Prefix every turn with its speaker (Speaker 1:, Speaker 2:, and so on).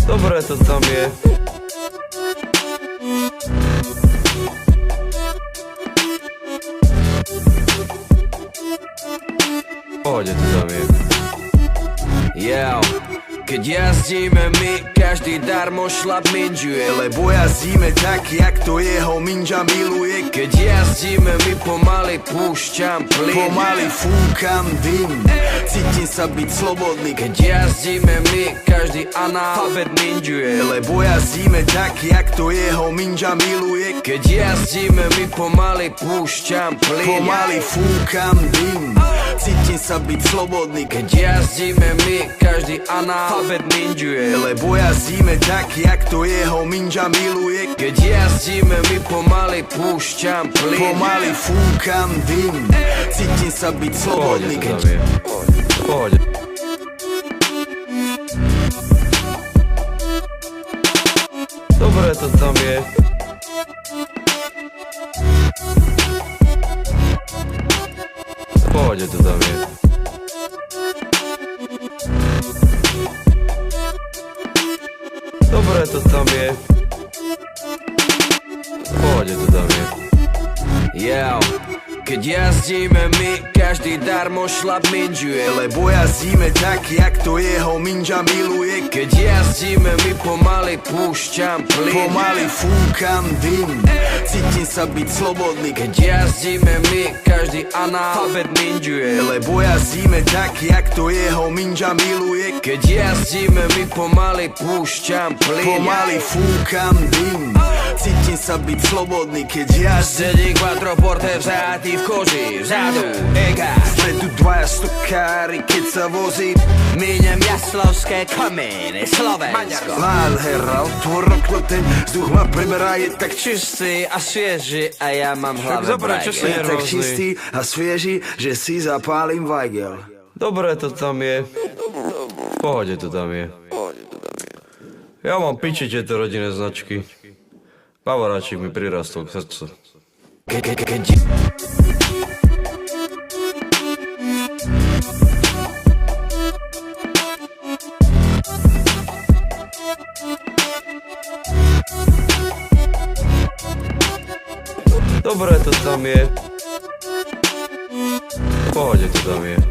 Speaker 1: Dobre to tam je. Pohode to tam je.
Speaker 2: Keď jazdíme my, každý darmo šlap minžuje,
Speaker 3: lebo jazdíme tak, jak to jeho minža miluje.
Speaker 2: Keď jazdíme my, pomaly púšťam plyn,
Speaker 3: pomaly fúkam dym, cítim sa byť slobodný.
Speaker 2: Keď jazdíme my, každý analfabet minžuje,
Speaker 3: lebo jazdíme tak, jak to jeho minža miluje.
Speaker 2: Keď jazdíme my, pomaly púšťam plyn,
Speaker 3: pomaly fúkam dym, cítim sa byť slobodný.
Speaker 2: Keď jazdíme my, každý analfabet minžuje,
Speaker 3: lebo jazdíme tak, jak to jeho minža miluje.
Speaker 2: Keď jazdíme my, pomaly púšťam plyn,
Speaker 3: pomaly fúkam dym, cítim sa byť slobodný.
Speaker 1: Pohode. Dobre to tam je. Pohode to tam je. Dobre to tam je. Pohode to tam je.
Speaker 2: Keď jazdíme my, každý darmo šlap minžuje,
Speaker 3: lebo jazdíme tak, jak to jeho minža miluje.
Speaker 2: Keď jazdíme my, pomaly púšťam plyn,
Speaker 3: pomaly fúkam dym, cítim sa byť slobodný.
Speaker 2: Keď jazdíme my, každý analfabet minžuje,
Speaker 3: lebo jazdíme tak, jak to jeho minža miluje.
Speaker 2: Keď jazdíme my, pomaly púšťam plyn,
Speaker 3: pomaly fúkam dym, cítim sa byť slobodný. Keď
Speaker 2: sedí quattroporte vzatý v koži, vzadu ega,
Speaker 3: vpredu dvaja stokári, keď sa vozí.
Speaker 2: Míňam jaslovské kamene, Slovensko.
Speaker 3: Nádhera, otvor okno, ten vzduch ma preberá. Je tak
Speaker 2: čistý a svieži a ja mám v hlave
Speaker 1: brajgel.
Speaker 3: Je tak čistý a svieži, že si zapálim vajgel.
Speaker 1: Dobre to tam je. V pohode to tam je. Ja mám piči tieto rodinné značky. Pavoráčik mi prirastol k srdcu. Dobre to tam je. V pohode to tam je.